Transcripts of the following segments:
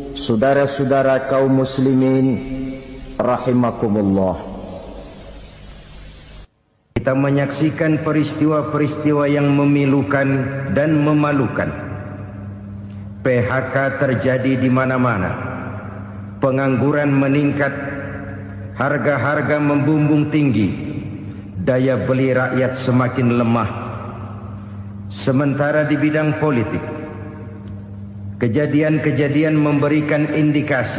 Saudara-saudara kaum muslimin rahimakumullah, kita menyaksikan peristiwa-peristiwa yang memilukan dan memalukan. PHK terjadi di mana-mana, pengangguran meningkat, harga-harga membumbung tinggi, daya beli rakyat semakin lemah. Sementara di bidang politik, kejadian-kejadian memberikan indikasi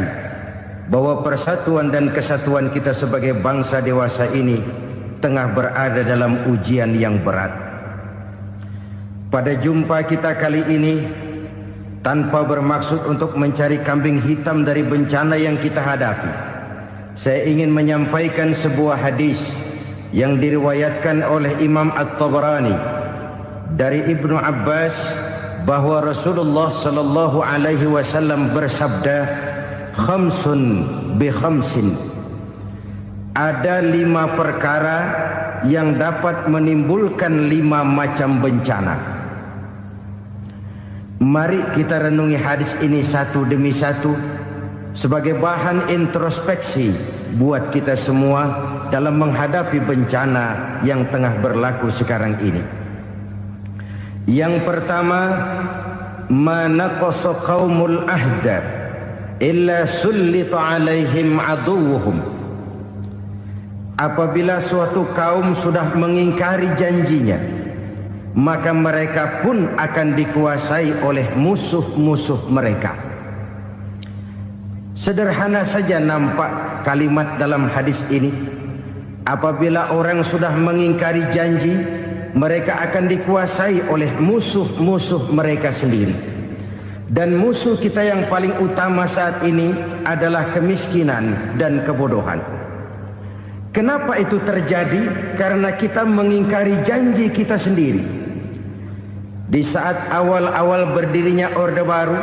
bahwa persatuan dan kesatuan kita sebagai bangsa dewasa ini tengah berada dalam ujian yang berat. Pada jumpa kita kali ini, tanpa bermaksud untuk mencari kambing hitam dari bencana yang kita hadapi, saya ingin menyampaikan sebuah hadis yang diriwayatkan oleh Imam At-Tabarani dari Ibnu Abbas, bahwa Rasulullah sallallahu alaihi wasallam bersabda, khamsun bi khamsin, ada 5 perkara yang dapat menimbulkan 5 macam bencana. Mari kita renungi hadis ini satu demi satu sebagai bahan introspeksi buat kita semua dalam menghadapi bencana yang tengah berlaku sekarang ini. Yang pertama, ma naqasa qaumul ahda illa sullita alaihim aduwwuhum. Apabila suatu kaum sudah mengingkari janjinya, maka mereka pun akan dikuasai oleh musuh-musuh mereka. Sederhana saja nampak kalimat dalam hadis ini. Apabila orang sudah mengingkari janji, mereka akan dikuasai oleh musuh-musuh mereka sendiri. Dan musuh kita yang paling utama saat ini adalah kemiskinan dan kebodohan. Kenapa itu terjadi? Karena kita mengingkari janji kita sendiri. Di saat awal-awal berdirinya Orde Baru,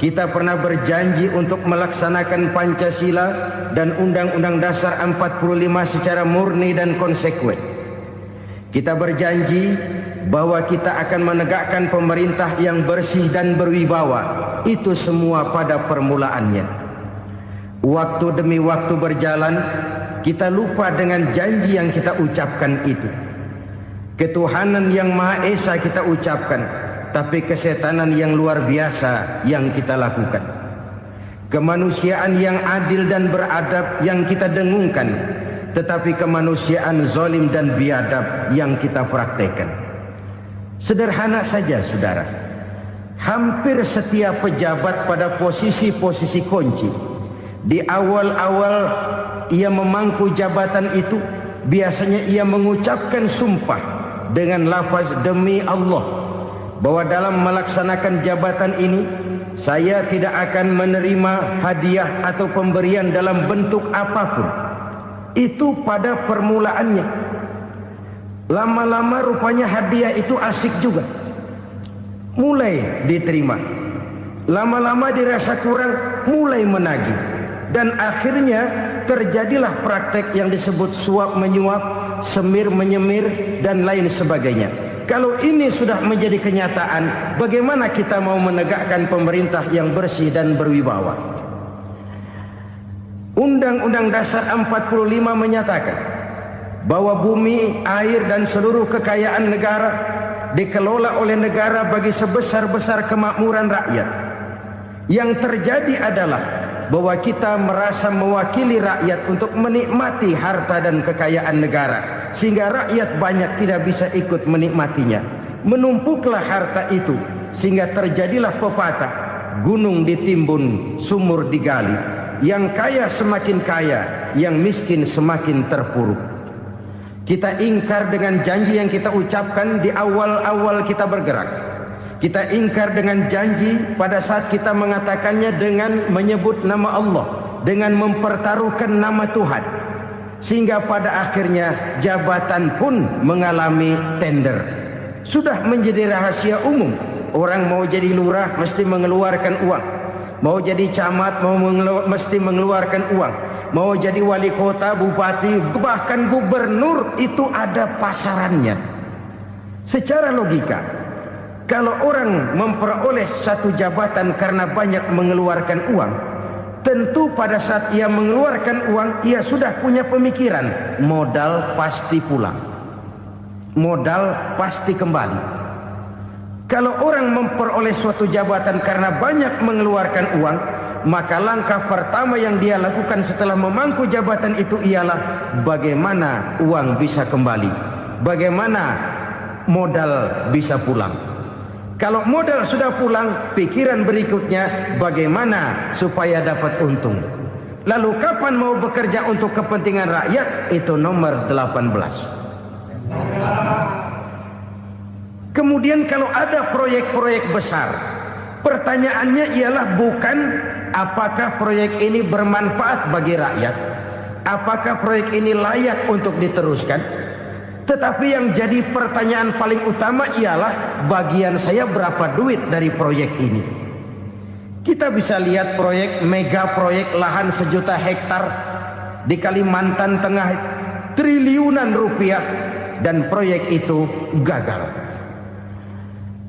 kita pernah berjanji untuk melaksanakan Pancasila dan Undang-Undang Dasar 45 secara murni dan konsekuen. Kita berjanji bahwa kita akan menegakkan pemerintah yang bersih dan berwibawa. Itu semua pada permulaannya. Waktu demi waktu berjalan, kita lupa dengan janji yang kita ucapkan itu. Ketuhanan yang Maha Esa kita ucapkan, tapi kesetanan yang luar biasa yang kita lakukan. Kemanusiaan yang adil dan beradab yang kita dengungkan, tetapi kemanusiaan zalim dan biadab yang kita praktekkan. Sederhana saja saudara, hampir setiap pejabat pada posisi-posisi kunci, di awal-awal ia memangku jabatan itu, biasanya ia mengucapkan sumpah dengan lafaz demi Allah, bahwa dalam melaksanakan jabatan ini saya tidak akan menerima hadiah atau pemberian dalam bentuk apapun. Itu pada permulaannya. Lama-lama rupanya hadiah itu asik juga, mulai diterima. Lama-lama dirasa kurang, mulai menagih. Dan akhirnya terjadilah praktek yang disebut suap menyuap, semir menyemir, dan lain sebagainya. Kalau ini sudah menjadi kenyataan, bagaimana kita mau menegakkan pemerintah yang bersih dan berwibawa? Undang-Undang Dasar 45 menyatakan bahwa bumi, air, dan seluruh kekayaan negara dikelola oleh negara bagi sebesar-besar kemakmuran rakyat. Yang terjadi adalah bahwa kita merasa mewakili rakyat untuk menikmati harta dan kekayaan negara, sehingga rakyat banyak tidak bisa ikut menikmatinya. Menumpuklah harta itu sehingga terjadilah pepatah, gunung ditimbun, sumur digali. Yang kaya semakin kaya, yang miskin semakin terpuruk. Kita ingkar dengan janji yang kita ucapkan di awal-awal kita bergerak. Kita ingkar dengan janji pada saat kita mengatakannya dengan menyebut nama Allah, dengan mempertaruhkan nama Tuhan. Sehingga pada akhirnya jabatan pun mengalami tender. Sudah menjadi rahasia umum. Orang mau jadi lurah mesti mengeluarkan uang. Mau jadi camat mesti mengeluarkan uang. Mau jadi wali kota, bupati, bahkan gubernur, itu ada pasarannya. Secara logika, Kalau orang memperoleh satu jabatan karena banyak mengeluarkan uang, tentu pada saat ia mengeluarkan uang, ia sudah punya pemikiran, modal pasti pulang, modal pasti kembali. Kalau orang memperoleh suatu jabatan karena banyak mengeluarkan uang, maka langkah pertama yang dia lakukan setelah memangku jabatan itu ialah bagaimana uang bisa kembali, bagaimana modal bisa pulang. Kalau modal sudah pulang, pikiran berikutnya bagaimana supaya dapat untung. Lalu kapan mau bekerja untuk kepentingan rakyat? Itu nomor 18. Kemudian kalau ada proyek-proyek besar, pertanyaannya ialah bukan apakah proyek ini bermanfaat bagi rakyat, apakah proyek ini layak untuk diteruskan, tetapi yang jadi pertanyaan paling utama ialah bagian saya berapa duit dari proyek ini. Kita bisa lihat proyek, mega proyek lahan 1 juta hektar di Kalimantan Tengah, triliunan rupiah, dan proyek itu gagal.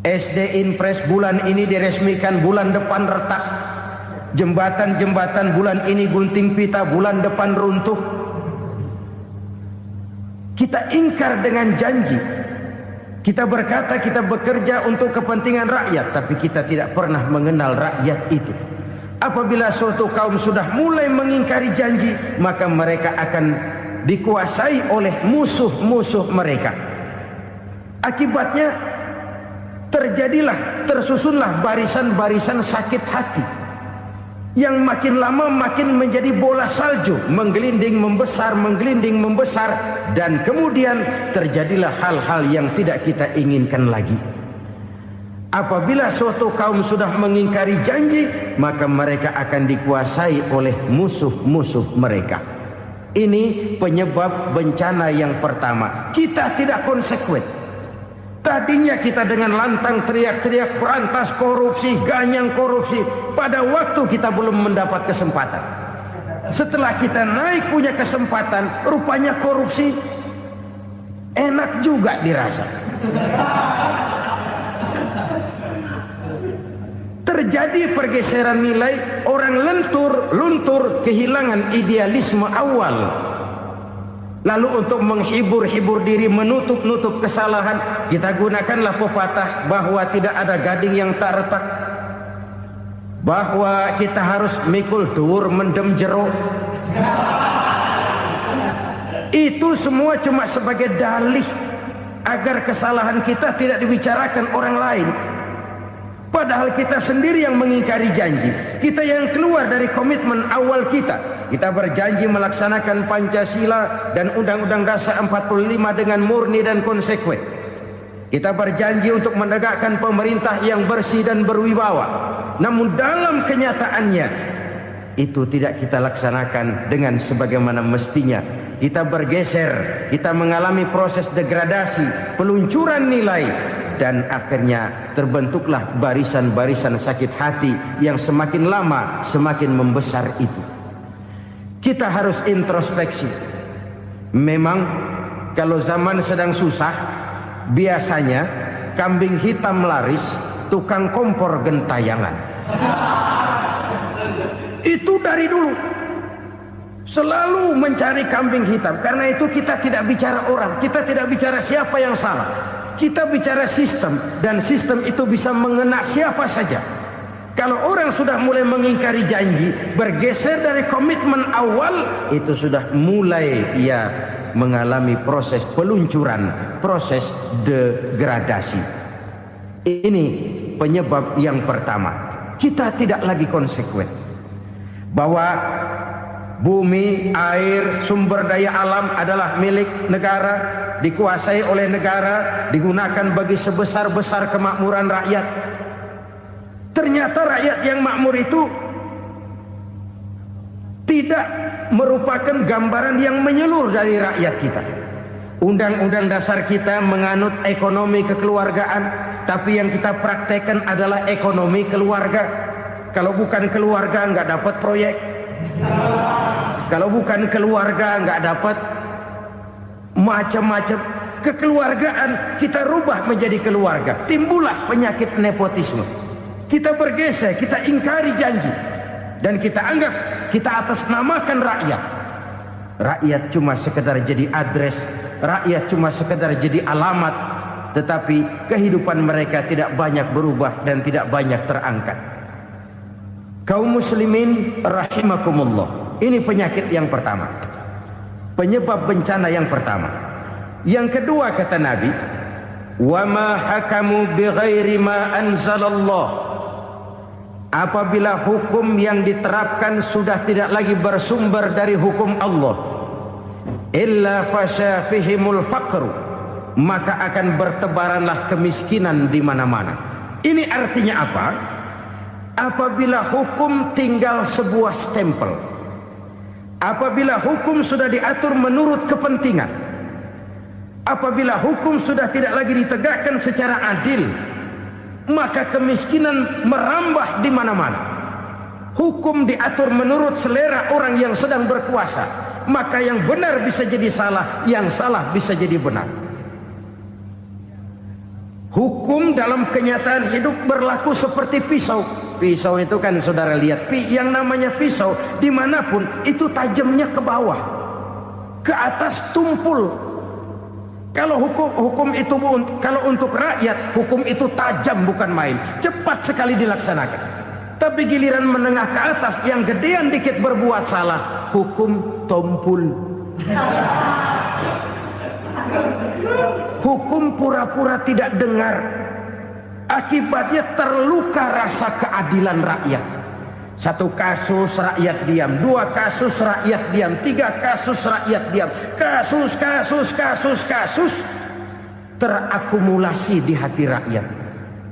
SD Impres bulan ini diresmikan, bulan depan retak. Jembatan-jembatan bulan ini gunting pita, bulan depan runtuh. Kita ingkar dengan janji. Kita berkata kita bekerja untuk kepentingan rakyat, tapi kita tidak pernah mengenal rakyat itu. Apabila suatu kaum sudah mulai mengingkari janji, maka mereka akan dikuasai oleh musuh-musuh mereka. Akibatnya tersusunlah barisan-barisan sakit hati, yang makin lama makin menjadi bola salju, menggelinding membesar, dan kemudian terjadilah hal-hal yang tidak kita inginkan lagi. Apabila suatu kaum sudah mengingkari janji, maka mereka akan dikuasai oleh musuh-musuh mereka. Ini penyebab bencana yang pertama. Kita tidak konsekuen. Tadinya kita dengan lantang teriak-teriak berantas korupsi, ganyang korupsi. Pada waktu kita belum mendapat kesempatan. Setelah kita naik punya kesempatan, rupanya korupsi enak juga dirasa. Terjadi pergeseran nilai, orang luntur, kehilangan idealisme awal. Lalu untuk menghibur diri, menutup kesalahan, kita gunakanlah pepatah bahwa tidak ada gading yang tak retak, bahwa kita harus mikul dhuwur mendem jero. Itu semua cuma sebagai dalih agar kesalahan kita tidak dibicarakan orang lain. Padahal kita sendiri yang mengingkari janji. Kita yang keluar dari komitmen awal kita. Kita berjanji melaksanakan Pancasila dan Undang-Undang Dasar 45 dengan murni dan konsekuen. Kita berjanji untuk menegakkan pemerintah yang bersih dan berwibawa. Namun dalam kenyataannya itu tidak kita laksanakan dengan sebagaimana mestinya. Kita bergeser, kita mengalami proses degradasi, peluncuran nilai, dan akhirnya terbentuklah barisan-barisan sakit hati yang semakin lama semakin membesar itu. Kita harus introspeksi. Memang kalau zaman sedang susah, biasanya kambing hitam laris, tukang kompor gentayangan. Itu dari dulu selalu mencari kambing hitam. Karena itu kita tidak bicara orang, kita tidak bicara siapa yang salah. Kita bicara sistem, dan sistem itu bisa mengena siapa saja. Kalau orang sudah mulai mengingkari janji, bergeser dari komitmen awal, itu sudah mulai ia mengalami proses peluncuran, proses degradasi. Ini penyebab yang pertama. Kita tidak lagi konsekuen bahwa bumi, air, sumber daya alam adalah milik negara, dikuasai oleh negara, digunakan bagi sebesar-besar kemakmuran rakyat. Ternyata rakyat yang makmur itu tidak merupakan gambaran yang menyeluruh dari rakyat kita. Undang-undang dasar kita menganut ekonomi kekeluargaan, tapi yang kita praktekkan adalah ekonomi keluarga. Kalau bukan keluarga nggak dapat proyek. Kalau bukan keluarga nggak dapat macam-macam. kekeluargaan kita rubah menjadi keluarga. Timbullah penyakit nepotisme. Kita bergeser, kita ingkari janji, dan kita anggap kita atasnamakan rakyat. Rakyat cuma sekedar jadi adres, rakyat cuma sekedar jadi alamat, tetapi kehidupan mereka tidak banyak berubah dan tidak banyak terangkat. Kaum muslimin rahimakumullah, ini penyakit yang pertama, penyebab bencana yang pertama. Yang kedua kata Nabi, wa ma hakamu bighairi ma anzalallah. Apabila hukum yang diterapkan sudah tidak lagi bersumber dari hukum Allah, illa fasha fihimul faqru, maka akan bertebaranlah kemiskinan di mana-mana. Ini artinya apa? Apabila hukum tinggal sebuah stempel, apabila hukum sudah diatur menurut kepentingan, apabila hukum sudah tidak lagi ditegakkan secara adil, maka kemiskinan merambah di mana-mana. Hukum diatur menurut selera orang yang sedang berkuasa, maka yang benar bisa jadi salah, yang salah bisa jadi benar. Hukum dalam kenyataan hidup berlaku seperti pisau. Pisau itu kan saudara lihat, yang namanya pisau dimanapun itu tajamnya ke bawah, ke atas tumpul. Kalau hukum itu, kalau untuk rakyat, hukum itu tajam bukan main, cepat sekali dilaksanakan. Tapi giliran menengah ke atas, yang gedean dikit berbuat salah, hukum tumpul. Hukum pura-pura tidak dengar. Akibatnya terluka rasa keadilan rakyat. Satu kasus rakyat diam, dua kasus rakyat diam, tiga kasus rakyat diam. Kasus terakumulasi di hati rakyat.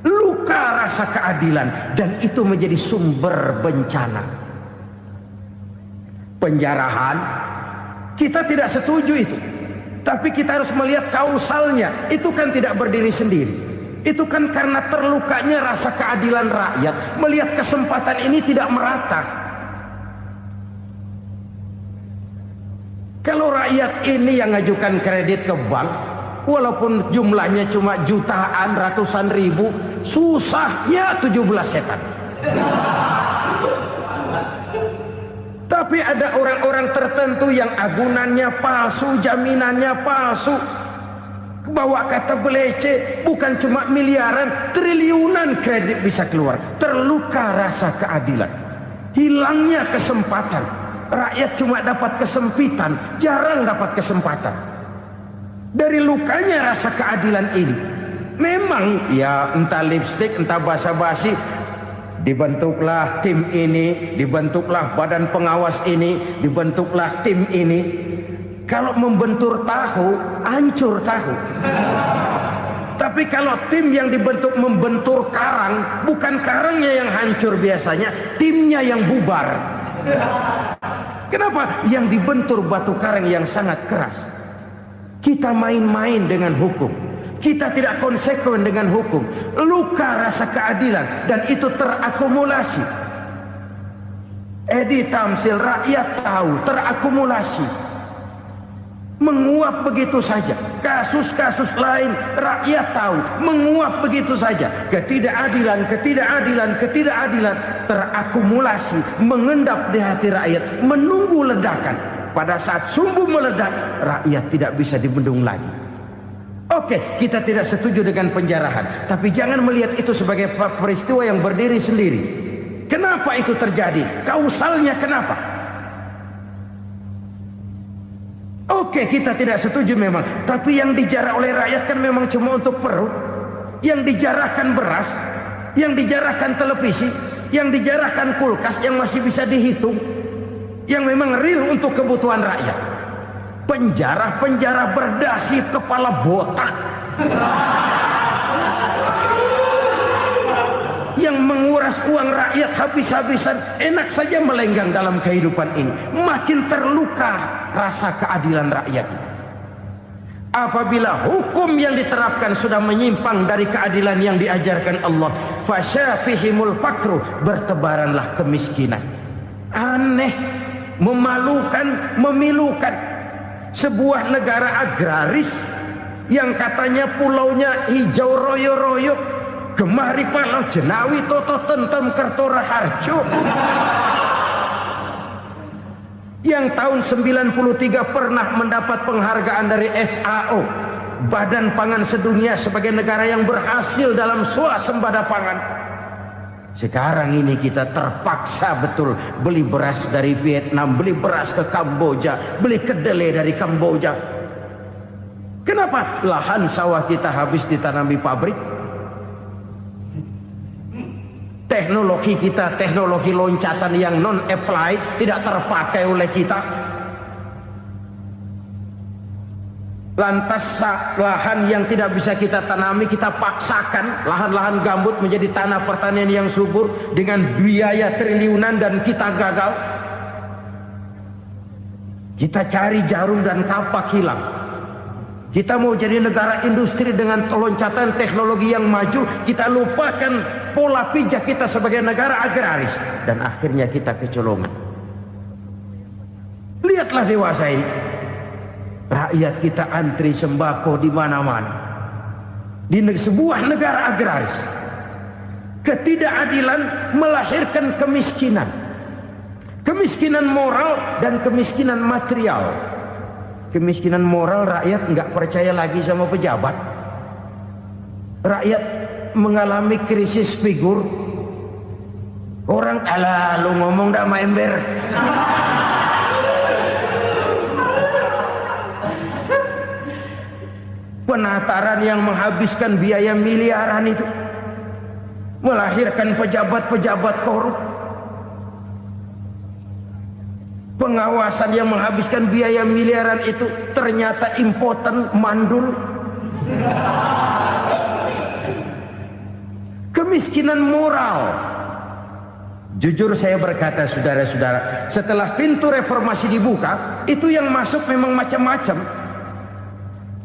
Luka rasa keadilan, dan itu menjadi sumber bencana. Penjarahan, kita tidak setuju itu. Tapi kita harus melihat kausalnya. Itu kan tidak berdiri sendiri. Itu kan karena terlukanya rasa keadilan rakyat, melihat kesempatan ini tidak merata. Kalau rakyat ini yang ngajukan kredit ke bank, walaupun jumlahnya cuma jutaan, ratusan ribu, susahnya 17 setan. Tapi ada orang-orang tertentu yang agunannya palsu, jaminannya palsu, bawa kata belece, bukan cuma miliaran, triliunan kredit bisa keluar. Terluka rasa keadilan, hilangnya kesempatan. Rakyat cuma dapat kesempitan, jarang dapat kesempatan. Dari lukanya rasa keadilan ini, memang ya entah lipstick, entah basa-basi, dibentuklah tim ini, dibentuklah badan pengawas ini, dibentuklah tim ini. Kalau membentur tahu, hancur tahu. Tapi kalau tim yang dibentuk membentur karang, bukan karangnya yang hancur biasanya, timnya yang bubar. Kenapa? Yang dibentur batu karang yang sangat keras. Kita main-main dengan hukum, kita tidak konsekuen dengan hukum. Luka rasa keadilan, dan itu terakumulasi. Edi Tamsil, rakyat tahu, terakumulasi, menguap begitu saja. Kasus-kasus lain rakyat tahu, menguap begitu saja. Ketidakadilan terakumulasi, mengendap di hati rakyat, menunggu ledakan. Pada saat sumbu meledak, rakyat tidak bisa dibendung lagi. Oke, kita tidak setuju dengan penjarahan, tapi jangan melihat itu sebagai peristiwa yang berdiri sendiri. Kenapa itu terjadi? Kausalnya kenapa? Oke, kita tidak setuju memang, tapi yang dijarah oleh rakyat kan memang cuma untuk perut. Yang dijarahkan beras, yang dijarahkan televisi, yang dijarahkan kulkas yang masih bisa dihitung, yang memang real untuk kebutuhan rakyat. Penjara-penjara berdasi kepala botak yang menguras uang rakyat habis-habisan, enak saja melenggang dalam kehidupan ini. Makin terluka rasa keadilan rakyat. Apabila hukum yang diterapkan sudah menyimpang dari keadilan yang diajarkan Allah, fasyafihimul fakru, bertebaranlah kemiskinan. Aneh, memalukan, memilukan. Sebuah negara agraris yang katanya pulaunya hijau royo-royo, gemari palau jenawi toto tentem kertora harjo, yang tahun 93 pernah mendapat penghargaan dari FAO, Badan Pangan Sedunia, sebagai negara yang berhasil dalam swasembada pangan. Sekarang ini kita terpaksa betul beli beras dari Vietnam, beli beras ke Kamboja, beli kedelai dari Kamboja. Kenapa? Lahan sawah kita habis ditanami pabrik. Teknologi kita, teknologi loncatan yang non-applied, tidak terpakai oleh kita. Lantas lahan yang tidak bisa kita tanami, kita paksakan lahan-lahan gambut menjadi tanah pertanian yang subur dengan biaya triliunan, dan kita gagal. Kita cari jarum dan kapak hilang. Kita mau jadi negara industri dengan loncatan teknologi yang maju, kita lupakan pola pijak kita sebagai negara agraris, dan akhirnya kita kecolongan. Lihatlah dewasa ini, rakyat kita antri sembako di mana-mana. Di sebuah negara agraris, ketidakadilan melahirkan kemiskinan, kemiskinan moral dan kemiskinan material. Kemiskinan moral, rakyat nggak percaya lagi sama pejabat. Rakyat mengalami krisis figur. Orang alah lu ngomong dah sama ember. Penataran yang menghabiskan biaya miliaran itu melahirkan pejabat-pejabat korup. Pengawasan yang menghabiskan biaya miliaran itu ternyata impoten, mandul. Kemiskinan moral. Jujur saya berkata, saudara-saudara, setelah pintu reformasi dibuka, itu yang masuk memang macam-macam.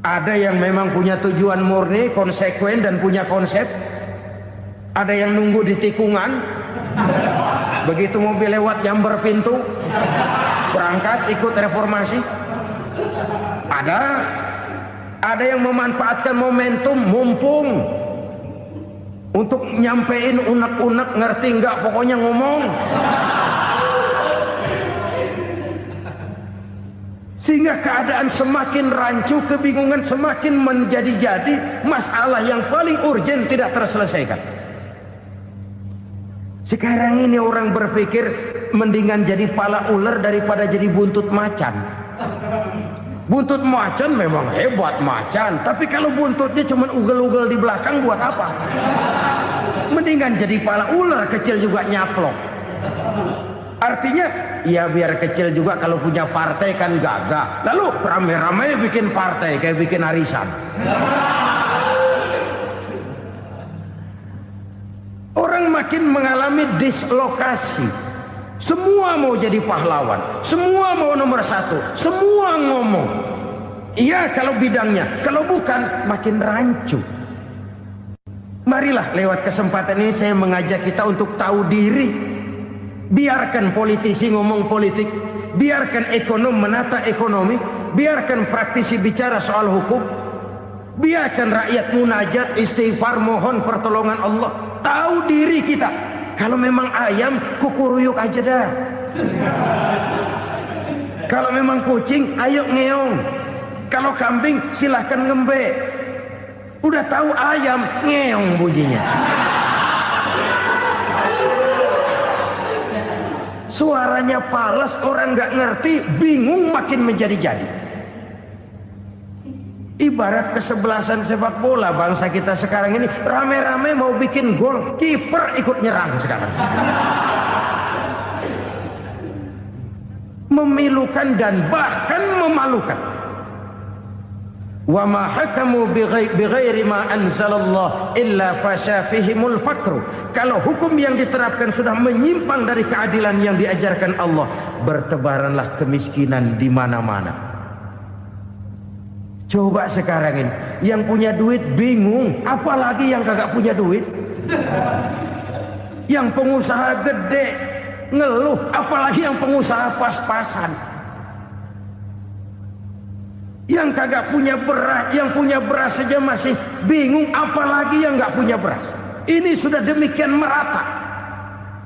Ada yang memang punya tujuan murni, konsekuen dan punya konsep. Ada yang nunggu di tikungan, begitu mobil lewat nyamber pintu, berangkat ikut reformasi. Ada yang memanfaatkan momentum, mumpung, untuk nyampein unek-unek, ngerti nggak, pokoknya ngomong. Sehingga keadaan semakin rancu, kebingungan semakin menjadi-jadi, masalah yang paling urgen tidak terselesaikan. Sekarang ini orang berpikir mendingan jadi pala ular daripada jadi buntut macan. Buntut macan memang hebat macan, tapi kalau buntutnya cuma ugel-ugel di belakang buat apa? Mendingan jadi pala ular, kecil juga nyaplok. Artinya ya biar kecil juga kalau punya partai kan gagah. Lalu rame-rame bikin partai kayak bikin arisan. Orang makin mengalami dislokasi. Semua mau jadi pahlawan, semua mau nomor satu, semua ngomong. Iya kalau bidangnya, kalau bukan makin rancu. Marilah lewat kesempatan ini saya mengajak kita untuk tahu diri. Biarkan politisi ngomong politik, biarkan ekonom menata ekonomi, biarkan praktisi bicara soal hukum, biarkan rakyat munajat, istighfar, mohon pertolongan Allah. Tahu diri kita. Kalau memang ayam, kukuruyuk aja dah. Kalau memang kucing, ayo ngeong. Kalau kambing, silahkan ngembe. Udah tahu ayam, ngeong bunyinya. Suaranya palas, orang nggak ngerti, bingung, makin menjadi-jadi. Ibarat kesebelasan sepak bola bangsa kita sekarang ini, rame-rame mau bikin gol, kiper ikut nyerang sekarang. Memilukan dan bahkan memalukan. Wa ma hakamu bighairi ma anzalallah illa fasyafihimul fakru. Kalau hukum yang diterapkan sudah menyimpang dari keadilan yang diajarkan Allah, bertebaranlah kemiskinan di mana-mana. Coba sekarang ini, yang punya duit bingung, apalagi yang kagak punya duit. Yang pengusaha gede ngeluh, apalagi yang pengusaha pas-pasan. Yang kagak punya beras, yang punya beras saja masih bingung, apalagi yang nggak punya beras. Ini sudah demikian merata.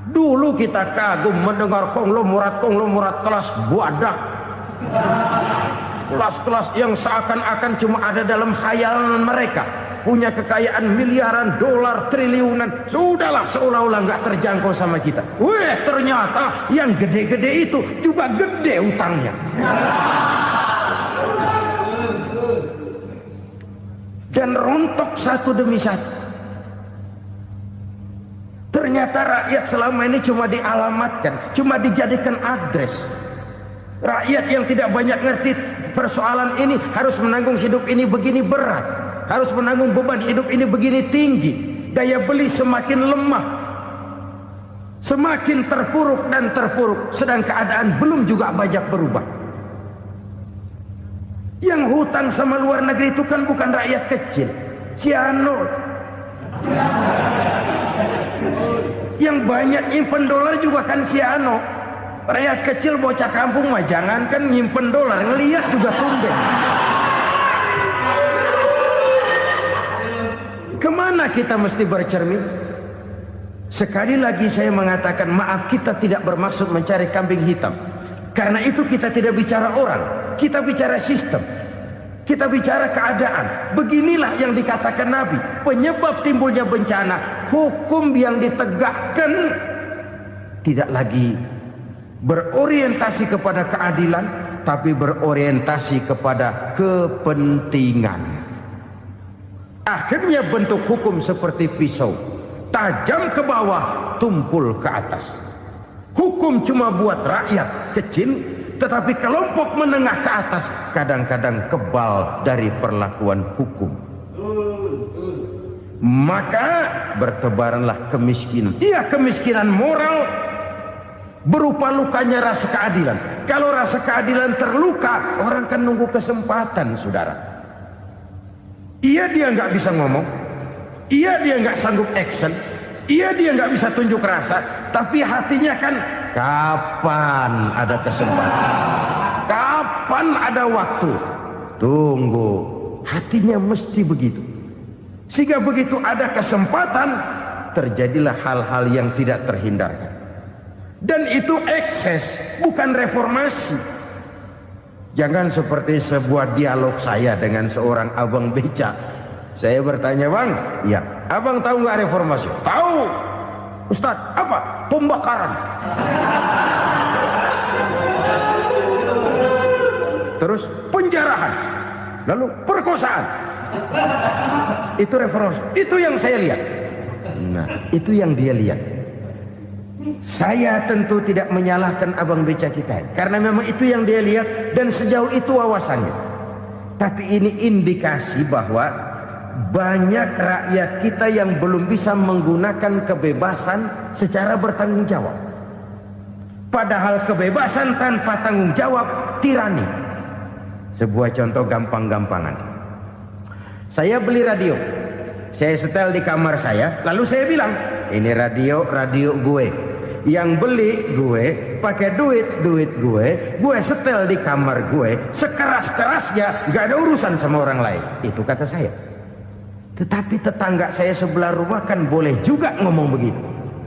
Dulu kita kagum mendengar konglomerat kelas buadak, kelas-kelas yang seakan-akan cuma ada dalam khayalan mereka, punya kekayaan miliaran dolar, triliunan. Sudahlah, seolah-olah nggak terjangkau sama kita. Weh, ternyata yang gede-gede itu juga gede utangnya. Dan rontok satu demi satu. Ternyata rakyat selama ini cuma dialamatkan, cuma dijadikan adres. Rakyat yang tidak banyak ngerti persoalan ini harus menanggung hidup ini begini berat, harus menanggung beban hidup ini begini tinggi. Daya beli semakin lemah, semakin terpuruk dan terpuruk, sedang keadaan belum juga banyak berubah. Yang hutang sama luar negeri itu kan bukan rakyat kecil, Ciano. Yang banyak nyimpen dolar juga kan Ciano. Rakyat kecil bocah kampung mah jangankan nyimpen dolar, ngelihat juga tumben. Kemana kita mesti bercermin? Sekali lagi saya mengatakan, maaf, kita tidak bermaksud mencari kambing hitam. Karena itu kita tidak bicara orang, kita bicara sistem, kita bicara keadaan. Beginilah yang dikatakan Nabi, penyebab timbulnya bencana, hukum yang ditegakkan tidak lagi berorientasi kepada keadilan, tapi berorientasi kepada kepentingan. Akhirnya bentuk hukum seperti pisau, tajam ke bawah, tumpul ke atas. Hukum cuma buat rakyat kecil, tetapi kelompok menengah ke atas kadang-kadang kebal dari perlakuan hukum. Maka bertebaranlah kemiskinan. Iya, kemiskinan moral berupa lukanya rasa keadilan. Kalau rasa keadilan terluka, orang kan nunggu kesempatan, saudara. Iya, dia nggak bisa ngomong. Iya, dia nggak sanggup action. Iya, dia nggak bisa tunjuk rasa, tapi hatinya kan, kapan ada kesempatan, kapan ada waktu, tunggu. Hatinya mesti begitu. Sehingga begitu ada kesempatan, terjadilah hal-hal yang tidak terhindarkan. Dan itu ekses, bukan reformasi. Jangan seperti sebuah dialog saya dengan seorang abang beca. Saya bertanya, bang, iya, abang tahu nggak reformasi? Tahu. Ustadz, apa? Pembakaran. Terus penjarahan. Lalu perkosaan. Itu reformasi. Itu yang saya lihat. Nah, itu yang dia lihat. Saya tentu tidak menyalahkan abang beca kita, karena memang itu yang dia lihat dan sejauh itu wawasannya. Tapi ini indikasi bahwa banyak rakyat kita yang belum bisa menggunakan kebebasan secara bertanggung jawab. Padahal kebebasan tanpa tanggung jawab tirani. Sebuah contoh gampang-gampangan. Saya beli radio, saya setel di kamar saya, lalu saya bilang, ini radio gue. Yang beli gue, pakai duit gue setel di kamar gue, sekeras-kerasnya, gak ada urusan sama orang lain. Itu kata saya. Tetapi tetangga saya sebelah rumah kan boleh juga ngomong begitu.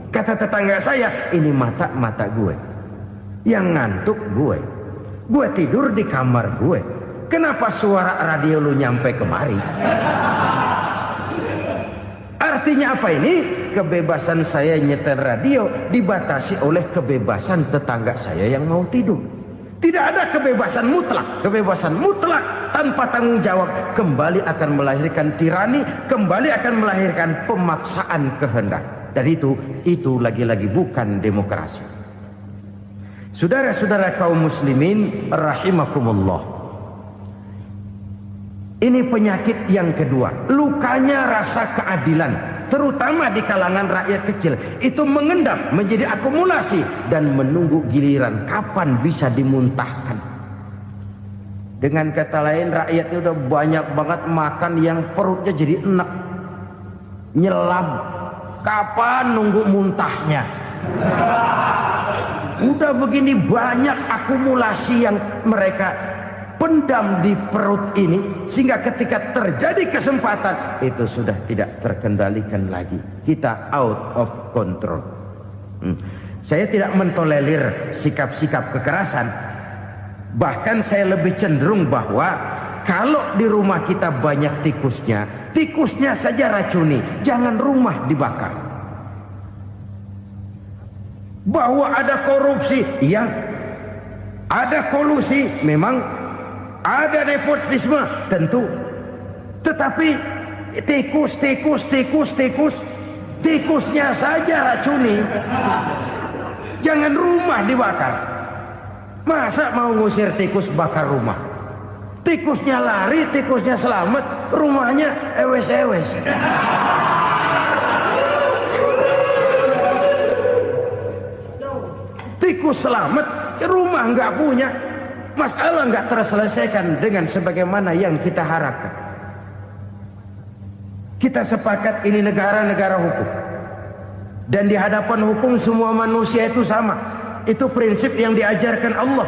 Kata tetangga saya, ini mata gue, yang ngantuk gue tidur di kamar gue. Kenapa suara radio lu nyampe kemari? Artinya apa ini? Kebebasan saya nyetel radio dibatasi oleh kebebasan tetangga saya yang mau tidur. Tidak ada kebebasan mutlak. Kebebasan mutlak tanpa tanggung jawab kembali akan melahirkan tirani, kembali akan melahirkan pemaksaan kehendak. Dan itu lagi-lagi bukan demokrasi. Saudara-saudara kaum muslimin rahimakumullah. Ini penyakit yang kedua, lukanya rasa keadilan, terutama di kalangan rakyat kecil. Itu mengendap menjadi akumulasi dan menunggu giliran kapan bisa dimuntahkan. Dengan kata lain, rakyatnya udah banyak banget makan yang perutnya jadi enak, nyelam. Kapan nunggu muntahnya? Udah begini banyak akumulasi yang mereka pendam di perut ini, sehingga ketika terjadi kesempatan itu sudah tidak terkendalikan lagi. Kita out of control. Saya tidak mentolerir sikap-sikap kekerasan. Bahkan saya lebih cenderung bahwa kalau di rumah kita banyak tikusnya saja racuni, jangan rumah dibakar. Bahwa ada korupsi, iya. Ada kolusi, memang. Ada nepotisme, tentu. Tetapi tikusnya saja racuni. Jangan rumah dibakar. Masa mau ngusir tikus bakar rumah? Tikusnya lari, tikusnya selamat, rumahnya ewes-ewes. Tikus selamat, rumah nggak punya, masalah nggak terselesaikan dengan sebagaimana yang kita harapkan. Kita sepakat ini negara hukum, dan di hadapan hukum semua manusia itu sama. Itu prinsip yang diajarkan Allah.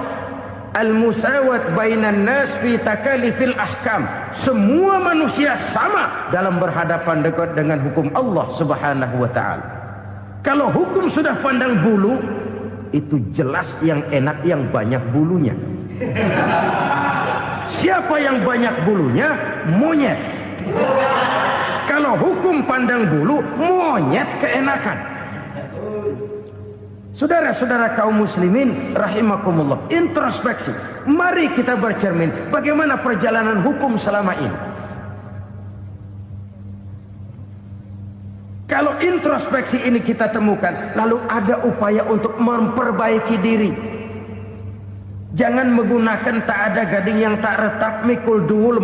Al-musawat bainan nas fi takalifil ahkam. Semua manusia sama dalam berhadapan dekat dengan hukum Allah Subhanahu wa taala. Kalau hukum sudah pandang bulu, itu jelas yang enak yang banyak bulunya. Siapa yang banyak bulunya? Monyet. Kalau hukum pandang bulu, monyet keenakan. Saudara-saudara kaum muslimin rahimakumullah, introspeksi. Mari kita bercermin bagaimana perjalanan hukum selama ini. Kalau introspeksi ini kita temukan, lalu ada upaya untuk memperbaiki diri. Jangan menggunakan tak ada gading yang tak retak, mikul duwur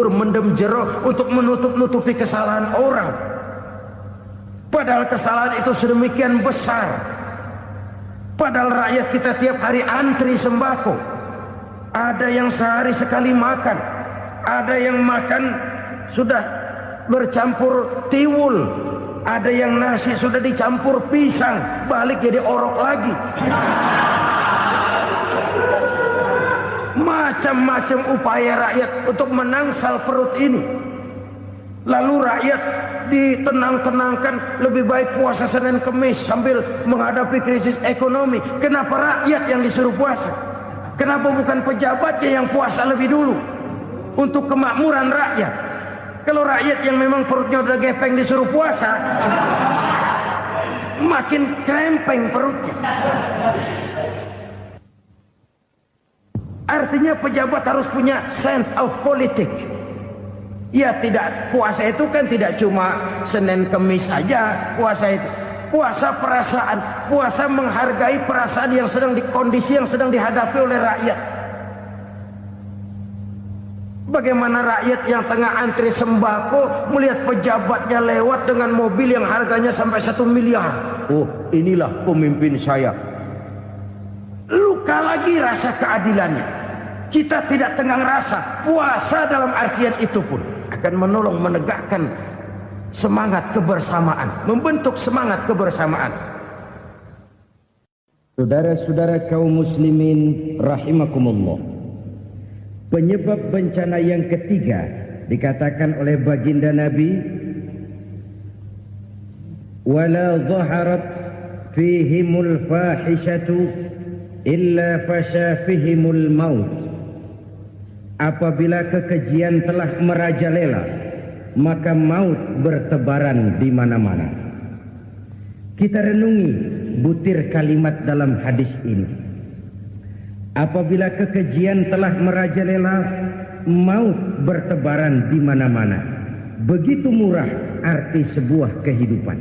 mendem jero untuk menutup-nutupi kesalahan orang. Padahal kesalahan itu sedemikian besar. Padahal rakyat kita tiap hari antri sembako. Ada yang sehari sekali makan. Ada yang makan sudah bercampur tiwul. Ada yang nasi sudah dicampur pisang, balik jadi orok lagi. Macam-macam upaya rakyat untuk menangsal perut ini. Lalu rakyat ditenang-tenangkan, lebih baik puasa Senin Kemis sambil menghadapi krisis ekonomi. Kenapa rakyat yang disuruh puasa? Kenapa bukan pejabatnya yang puasa lebih dulu untuk kemakmuran rakyat? Kalau rakyat yang memang perutnya udah gepeng disuruh puasa, makin krempeng perutnya. Artinya pejabat harus punya sense of politics. Ya, tidak, puasa itu kan tidak cuma Senin Kemis saja puasa itu. Puasa perasaan, puasa menghargai perasaan yang sedang kondisi yang sedang dihadapi oleh rakyat. Bagaimana rakyat yang tengah antri sembako melihat pejabatnya lewat dengan mobil yang harganya sampai 1 miliar. Oh, inilah pemimpin saya. Luka lagi rasa keadilannya. Kita tidak tenggang rasa. Puasa dalam artian itu pun akan menolong menegakkan semangat kebersamaan, membentuk semangat kebersamaan. Saudara-saudara kaum muslimin rahimakumullah, penyebab bencana yang ketiga dikatakan oleh baginda Nabi, wala dhaharat fihimul fahishatu illa fasha fihimul maut. Apabila kekejian telah merajalela, maka maut bertebaran di mana-mana. Kita renungi butir kalimat dalam hadis ini. Apabila kekejian telah merajalela, maut bertebaran di mana-mana. Begitu murah arti sebuah kehidupan.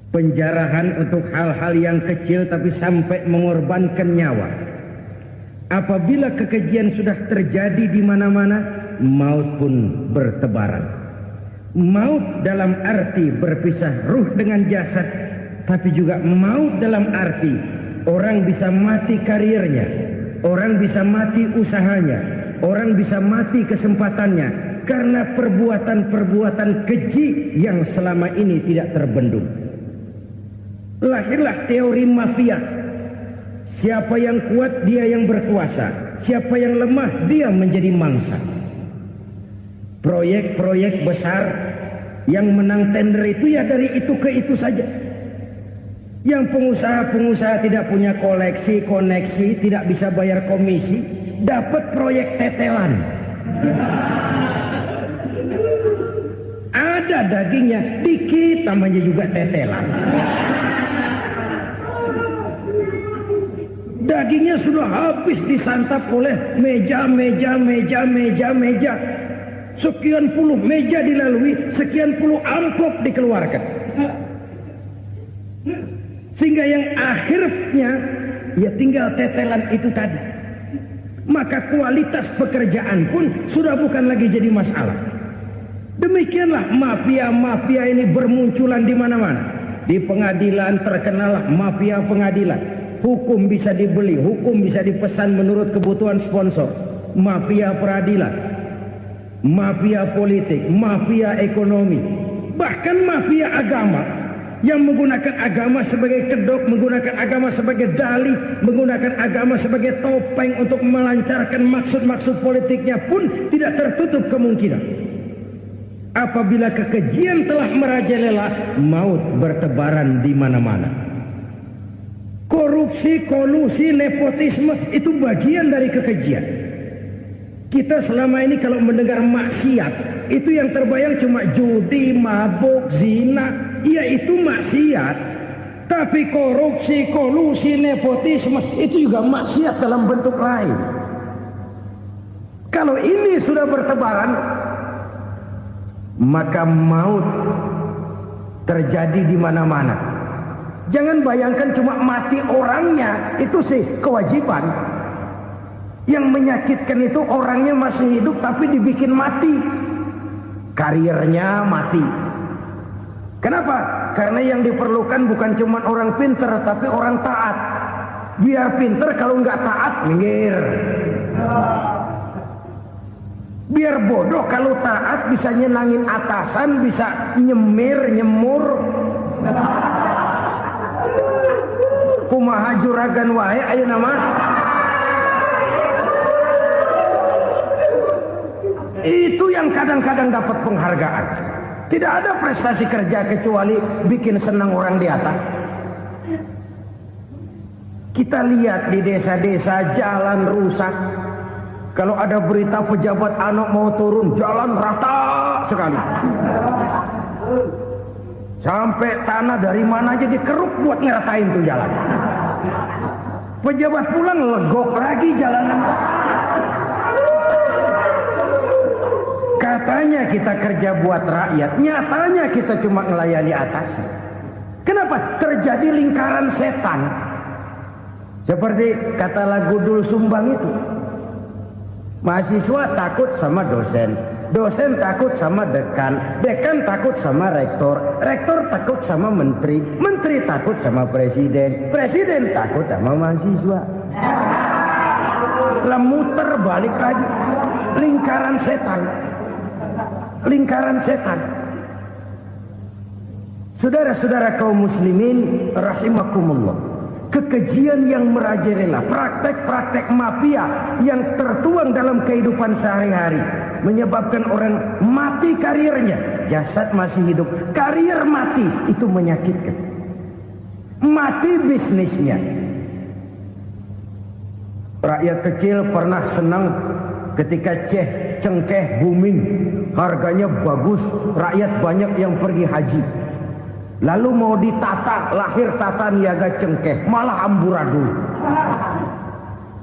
Penjarahan untuk hal-hal yang kecil tapi sampai mengorbankan nyawa. Apabila kekejian sudah terjadi di mana-mana, maut pun bertebaran. Maut dalam arti berpisah ruh dengan jasad, tapi juga maut dalam arti orang bisa mati karirnya, orang bisa mati usahanya, orang bisa mati kesempatannya karena perbuatan-perbuatan keji yang selama ini tidak terbendung. Lahirlah teori mafia. Siapa yang kuat dia yang berkuasa, siapa yang lemah dia menjadi mangsa. Proyek-proyek besar yang menang tender itu ya dari itu ke itu saja. Yang pengusaha-pengusaha tidak punya koneksi, tidak bisa bayar komisi, dapat proyek tetelan. Ada dagingnya, dikit namanya juga tetelan. Dagingnya sudah habis disantap oleh meja. Sekian puluh meja dilalui, sekian puluh amplop dikeluarkan. Sehingga yang akhirnya ya tinggal tetelan itu tadi. Maka kualitas pekerjaan pun sudah bukan lagi jadi masalah. Demikianlah mafia-mafia ini bermunculan di mana-mana. Di pengadilan terkenallah mafia pengadilan. Hukum bisa dibeli, hukum bisa dipesan menurut kebutuhan sponsor. Mafia peradilan, mafia politik, mafia ekonomi, bahkan mafia agama yang menggunakan agama sebagai kedok, menggunakan agama sebagai dalih, menggunakan agama sebagai topeng untuk melancarkan maksud-maksud politiknya pun tidak tertutup kemungkinan. Apabila kekejian telah merajalela, maut bertebaran di mana-mana. Korupsi, kolusi, nepotisme itu bagian dari kekejian. Kita selama ini kalau mendengar maksiat, itu yang terbayang cuma judi, mabuk, zina. Iya itu maksiat. Tapi korupsi, kolusi, nepotisme itu juga maksiat dalam bentuk lain. Kalau ini sudah bertebaran, maka maut terjadi di mana-mana. Jangan bayangkan cuma mati orangnya, itu sih kewajiban. Yang menyakitkan itu orangnya masih hidup tapi dibikin mati. Karirnya mati. Kenapa? Karena yang diperlukan bukan cuma orang pinter tapi orang taat. Biar pinter, kalau nggak taat minggir. Biar bodoh, kalau taat bisa nyenangin atasan, bisa nyemur. Kumaha juragan wae ayo nama. Itu yang kadang-kadang dapat penghargaan. Tidak ada prestasi kerja kecuali bikin senang orang di atas. Kita lihat di desa-desa jalan rusak. Kalau ada berita pejabat anak mau turun, jalan rata sekali. Sampai tanah dari mana aja dikeruk buat ngeratain tuh jalan. Pejabat pulang legok lagi jalanan. Katanya kita kerja buat rakyat, nyatanya kita cuma melayani atas. Kenapa? Terjadi lingkaran setan. Seperti kata lagu Dul Sumbang itu. Mahasiswa takut sama dosen, dosen takut sama dekan, dekan takut sama rektor, rektor takut sama menteri, menteri takut sama presiden, presiden takut sama mahasiswa. Lah muter balik lagi. Lingkaran setan. Lingkaran setan. Saudara-saudara kaum muslimin rahimakumullah. Kekejian yang merajalela, praktek-praktek mafia yang tertuang dalam kehidupan sehari-hari menyebabkan orang mati karirnya, jasad masih hidup, karir mati, itu menyakitkan. Mati bisnisnya. Rakyat kecil pernah senang ketika cengkeh booming, harganya bagus, rakyat banyak yang pergi haji. Lalu mau ditata, lahir tata niaga cengkeh, malah amburadul.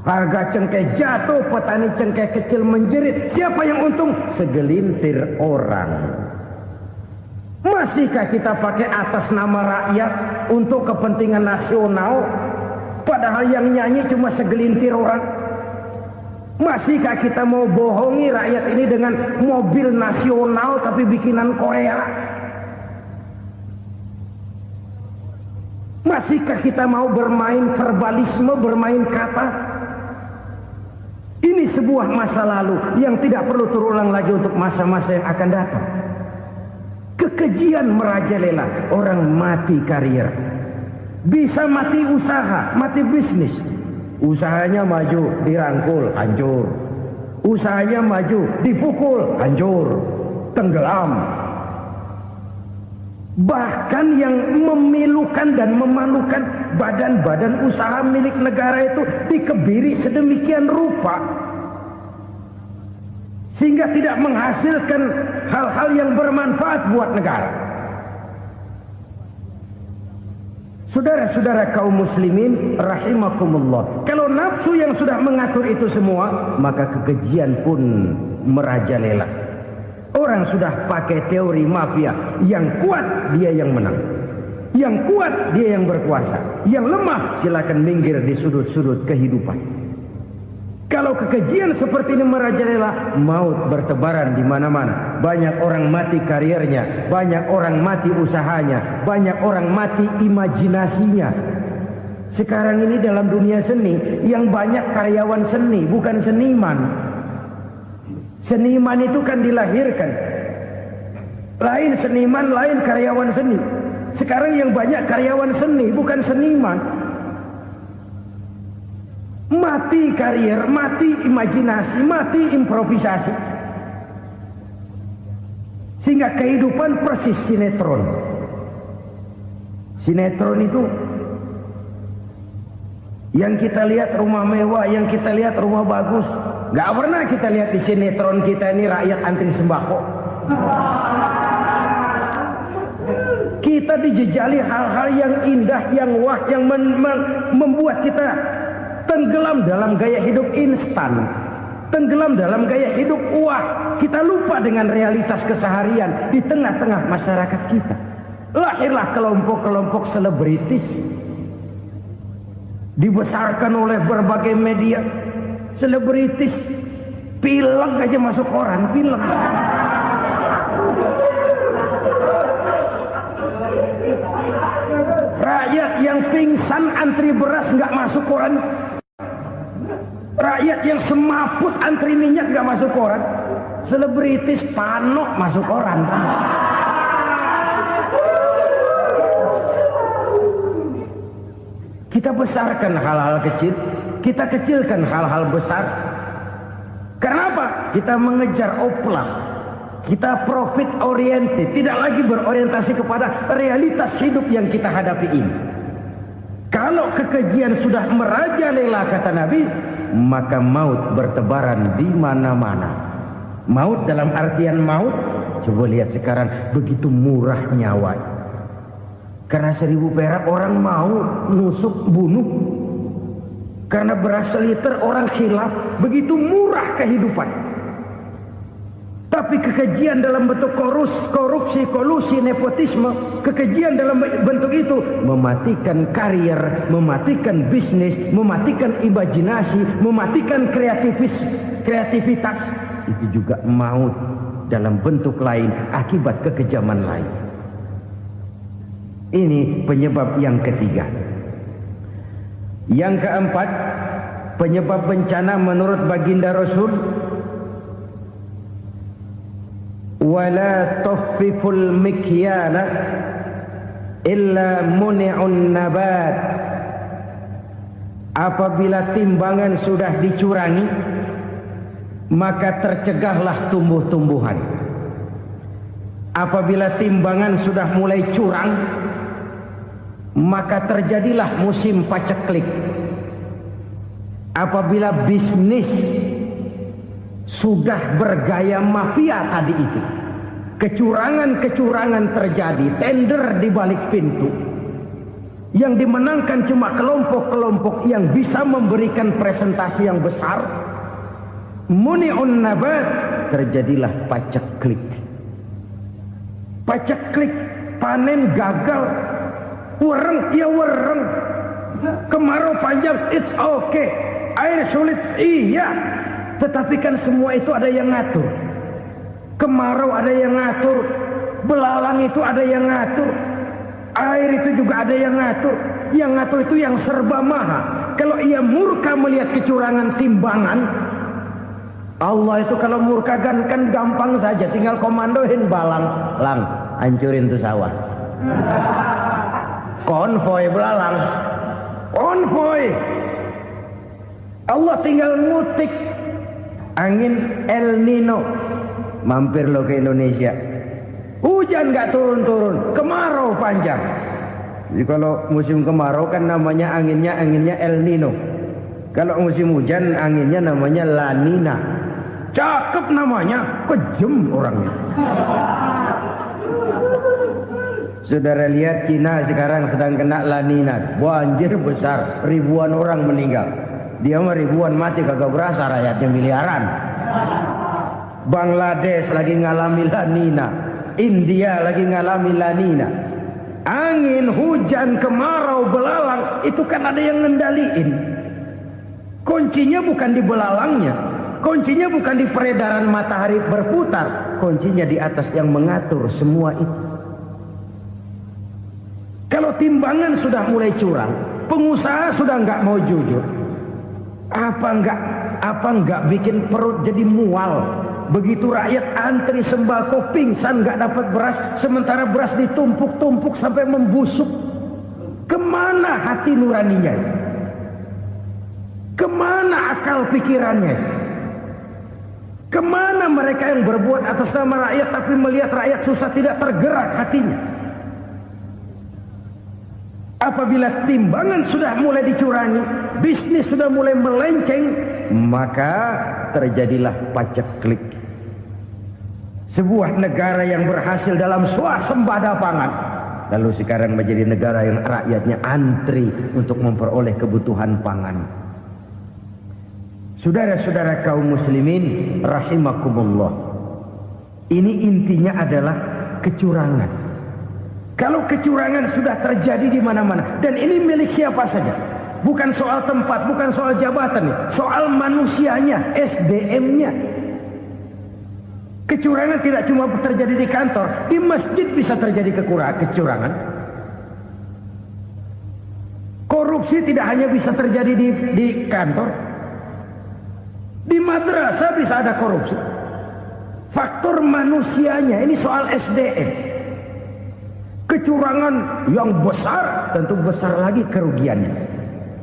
Harga cengkeh jatuh, petani cengkeh kecil menjerit. Siapa yang untung? Segelintir orang. Masihkah kita pakai atas nama rakyat untuk kepentingan nasional? Padahal yang nyanyi cuma segelintir orang. Masihkah kita mau bohongi rakyat ini dengan mobil nasional tapi bikinan Korea? Masihkah kita mau bermain verbalisme, bermain kata? Ini sebuah masa lalu yang tidak perlu terulang lagi untuk masa-masa yang akan datang. Kekejian merajalela, orang mati karir. Bisa mati usaha, mati bisnis. Usahanya maju, dirangkul, hancur. Usahanya maju, dipukul, hancur, tenggelam. Bahkan yang memilukan dan memalukan badan-badan usaha milik negara itu dikebiri sedemikian rupa sehingga tidak menghasilkan hal-hal yang bermanfaat buat negara. Saudara-saudara kaum muslimin rahimakumullah, kalau nafsu yang sudah mengatur itu semua, maka kekejian pun merajalela. Orang sudah pakai teori mafia, yang kuat dia yang menang, yang kuat dia yang berkuasa, yang lemah silakan minggir di sudut-sudut kehidupan. Kalau kekejian seperti ini merajalela, maut bertebaran di mana-mana. Banyak orang mati karirnya, banyak orang mati usahanya, banyak orang mati imajinasinya. Sekarang ini dalam dunia seni, yang banyak karyawan seni, bukan seniman. Seniman itu kan dilahirkan. Lain seniman, lain karyawan seni. Sekarang yang banyak karyawan seni, bukan seniman. Mati karir, mati imajinasi, mati improvisasi. Sehingga kehidupan persis sinetron. Sinetron itu yang kita lihat rumah mewah, yang kita lihat rumah bagus. Gak pernah kita lihat di sinetron kita ini rakyat antri sembako. Kita dijejali hal-hal yang indah, yang wah, yang membuat kita tenggelam dalam gaya hidup instan, tenggelam dalam gaya hidup wah. Kita lupa dengan realitas keseharian di tengah-tengah masyarakat kita. Lahirlah kelompok-kelompok selebritis, dibesarkan oleh berbagai media. Selebritis pilek aja masuk koran, pilek. Rakyat yang pingsan antri beras nggak masuk koran. Rakyat yang semaput antri minyak nggak masuk koran. Selebritis panok masuk koran. Kita besarkan hal-hal kecil, kita kecilkan hal-hal besar. Kenapa? Kita mengejar oplang, kita profit oriented, tidak lagi berorientasi kepada realitas hidup yang kita hadapi ini. Kalau kekejian sudah merajalela kata Nabi, maka maut bertebaran di mana-mana. Maut dalam artian maut, coba lihat sekarang begitu murah nyawa. Karena 1000 perak orang mau nusuk bunuh. Karena beras seliter orang khilaf, begitu murah kehidupan. Tapi kekejian dalam bentuk korupsi, kolusi, nepotisme, kekejian dalam bentuk itu mematikan karier, mematikan bisnis, mematikan imajinasi, mematikan kreativitas. Itu juga maut dalam bentuk lain akibat kekejaman lain. Ini penyebab yang ketiga. Yang keempat, penyebab bencana menurut baginda Rasul, wala tukhfiful mikyala illa muni'un nabat. Apabila timbangan sudah dicurangi, maka tercegahlah tumbuh-tumbuhan. Apabila timbangan sudah mulai curang, maka terjadilah musim paceklik. Apabila bisnis sudah bergaya mafia tadi itu, kecurangan-kecurangan terjadi, tender di balik pintu, yang dimenangkan cuma kelompok-kelompok yang bisa memberikan presentasi yang besar, muni'un nabat, terjadilah paceklik. Paceklik, panen gagal, wereng, ya wereng. Kemarau panjang, it's okay. Air sulit, iya. Tetapi kan semua itu ada yang ngatur. Kemarau ada yang ngatur, belalang itu ada yang ngatur, air itu juga ada yang ngatur. Yang ngatur itu yang serba maha. Kalau ia murka melihat kecurangan timbangan, Allah itu kalau murka kan gampang saja, tinggal komandoin balang, lang, hancurin tuh sawah. Konvoy belalang, konvoy. Allah tinggal ngutik angin El Nino. Mampir lo ke Indonesia, hujan nggak turun-turun, kemarau panjang. Jadi kalau musim kemarau kan namanya anginnya El Nino. Kalau musim hujan anginnya namanya La Nina. Cakep namanya, kejem orangnya. Saudara lihat Cina sekarang sedang kena La Nina, banjir besar, ribuan orang meninggal. Dia mah ribuan mati kagak berasa, rakyatnya miliaran. Bangladesh lagi ngalami La Nina, India lagi ngalami La Nina. Angin, hujan, kemarau, belalang itu kan ada yang ngendaliin. Kuncinya bukan di belalangnya, kuncinya bukan di peredaran matahari berputar, kuncinya di atas yang mengatur semua itu. Kalau timbangan sudah mulai curang, pengusaha sudah nggak mau jujur, apa nggak bikin perut jadi mual. Begitu rakyat antri sembako pingsan nggak dapat beras, sementara beras ditumpuk-tumpuk sampai membusuk. Kemana hati nuraninya? Kemana akal pikirannya? Kemana mereka yang berbuat atas nama rakyat tapi melihat rakyat susah tidak tergerak hatinya? Apabila timbangan sudah mulai dicurangi, bisnis sudah mulai melenceng, maka terjadilah paceklik. Sebuah negara yang berhasil dalam swasembada pangan, lalu sekarang menjadi negara yang rakyatnya antri untuk memperoleh kebutuhan pangan. Saudara-saudara kaum muslimin rahimakumullah, ini intinya adalah kecurangan. Kalau kecurangan sudah terjadi di mana-mana, dan ini milik siapa saja, bukan soal tempat, bukan soal jabatan, soal manusianya, SDM-nya. Kecurangan tidak cuma terjadi di kantor, di masjid bisa terjadi kecurangan. Korupsi tidak hanya bisa terjadi di kantor, di madrasah bisa ada korupsi. Faktor manusianya, ini soal SDM. Kecurangan yang besar tentu besar lagi kerugiannya.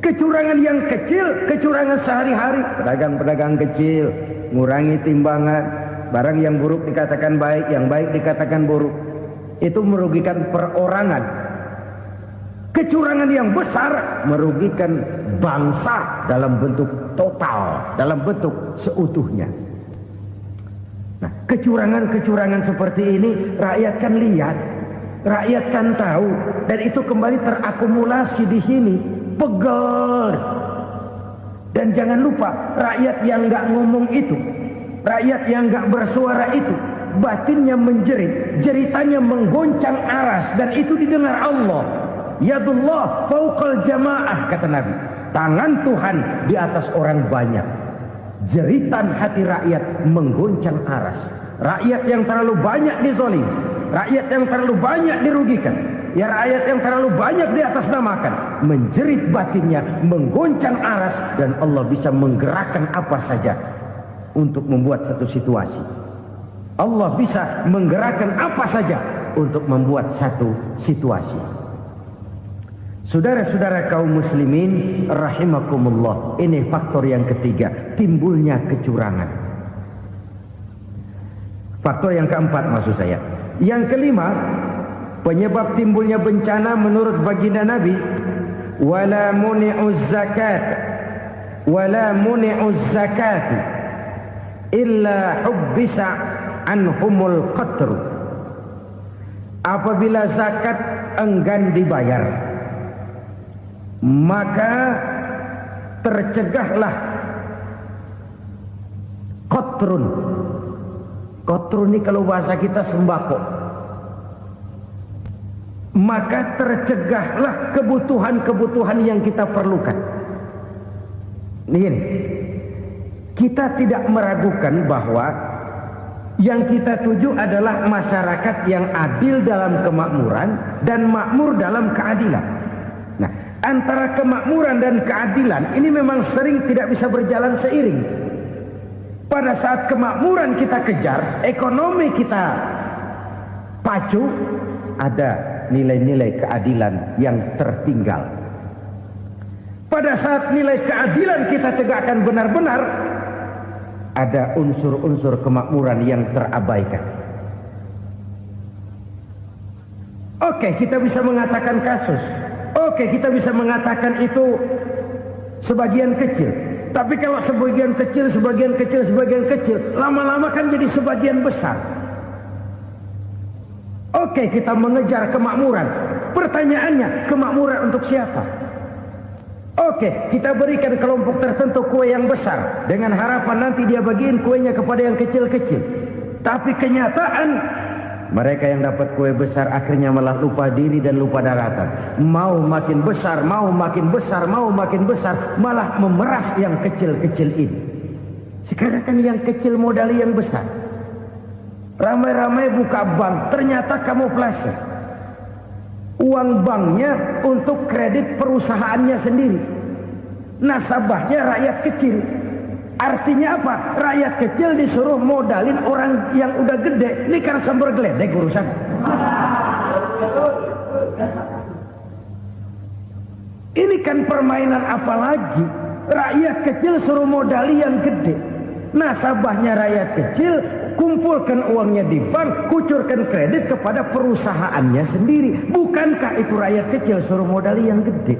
Kecurangan yang kecil, kecurangan sehari-hari, pedagang-pedagang kecil ngurangi timbangan, barang yang buruk dikatakan baik, yang baik dikatakan buruk, itu merugikan perorangan. Kecurangan yang besar merugikan bangsa dalam bentuk total, dalam bentuk seutuhnya. Nah, kecurangan-kecurangan seperti ini rakyat kan lihat, rakyat kan tahu, dan itu kembali terakumulasi di sini, pegel. Dan jangan lupa, rakyat yang nggak ngomong itu, rakyat yang nggak bersuara itu, batinnya menjerit, jeritannya menggoncang aras, dan itu didengar Allah. Yadullah fauqal jamaah, kata Nabi. Tangan Tuhan di atas orang banyak. Jeritan hati rakyat menggoncang aras. Rakyat yang terlalu banyak dizolim, rakyat yang terlalu banyak dirugikan, ya rakyat yang terlalu banyak di atas namakan, menjerit batinnya, menggoncang aras, dan Allah bisa menggerakkan apa saja untuk membuat satu situasi. Allah bisa menggerakkan apa saja untuk membuat satu situasi. Saudara-saudara kaum muslimin rahimakumullah, ini faktor yang ketiga, timbulnya kecurangan. Faktor yang keempat maksud saya. Yang kelima, penyebab timbulnya bencana menurut baginda Nabi, wala muni'uz zakat wala muni'uz zakat illa hubbisa anhumul qatru. Apabila zakat enggan dibayar, maka tercegahlah qatrun. Qatrun ini kalau bahasa kita sembako. Maka tercegahlah kebutuhan-kebutuhan yang kita perlukan. Ini, kita tidak meragukan bahwa yang kita tuju adalah masyarakat yang adil dalam kemakmuran dan makmur dalam keadilan. Nah, antara kemakmuran dan keadilan ini memang sering tidak bisa berjalan seiring. Pada saat kemakmuran kita kejar, ekonomi kita pacu, ada nilai-nilai keadilan yang tertinggal. pada saat nilai keadilan kita tegakkan benar-benar, ada unsur-unsur kemakmuran yang terabaikan. Oke, kita bisa mengatakan kasus. Oke, kita bisa mengatakan itu sebagian kecil. Tapi kalau sebagian kecil, lama-lama kan jadi sebagian besar. Oke, kita mengejar kemakmuran. Pertanyaannya, kemakmuran untuk siapa? Oke, kita berikan kelompok tertentu kue yang besar dengan harapan nanti dia bagiin kuenya kepada yang kecil-kecil. Tapi kenyataan mereka yang dapat kue besar akhirnya malah lupa diri dan lupa daratan. Mau makin besar, malah memeras yang kecil-kecil ini. Sekarang kan yang kecil modali yang besar. Ramai-ramai buka bank, ternyata kamuflase. Uang banknya untuk kredit perusahaannya sendiri. Nasabahnya rakyat kecil. Artinya apa? Rakyat kecil disuruh modalin orang yang udah gede. Ini karena sumber geledek urusan. Ini kan permainan apa lagi? Rakyat kecil suruh modali yang gede. Nasabahnya rakyat kecil, kumpulkan uangnya di bank, kucurkan kredit kepada perusahaannya sendiri. Bukankah itu rakyat kecil suruh modali yang gede?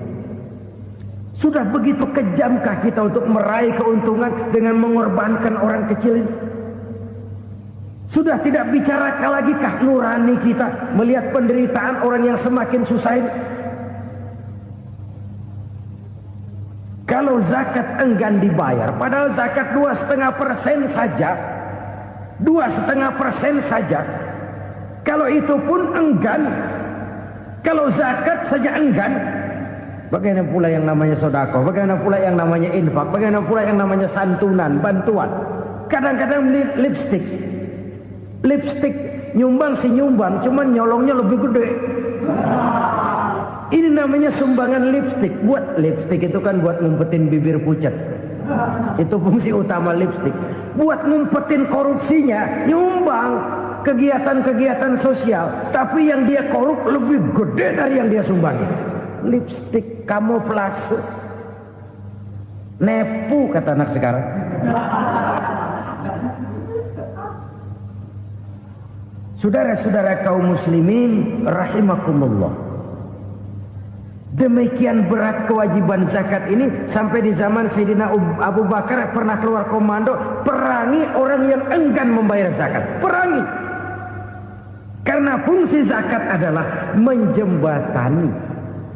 Sudah begitu kejamkah kita untuk meraih keuntungan dengan mengorbankan orang kecil ini? Sudah tidak bicara lagi kah nurani kita melihat penderitaan orang yang semakin susah ini? Kalau zakat enggan dibayar, padahal zakat 2,5% saja, 2,5% saja. Kalau itu pun enggan, kalau zakat saja enggan, bagaimana pula yang namanya sedekah, bagaimana pula yang namanya infak, bagaimana pula yang namanya santunan, bantuan. Kadang-kadang lipstick nyumbang si nyumbang, cuman nyolongnya lebih gede. Ini namanya sumbangan lipstick. Buat lipstick itu kan buat ngumpetin bibir pucat. Itu fungsi utama lipstick. Buat ngumpetin korupsinya, nyumbang kegiatan-kegiatan sosial. Tapi yang dia korup lebih gede dari yang dia sumbangin. Lipstick kamuflase. Nepu kata anak sekarang. Saudara-saudara kaum muslimin rahimakumullah. Demikian berat kewajiban zakat ini sampai di zaman Sayyidina Abu Bakar pernah keluar komando perangi orang yang enggan membayar zakat. Perangi. Karena fungsi zakat adalah menjembatani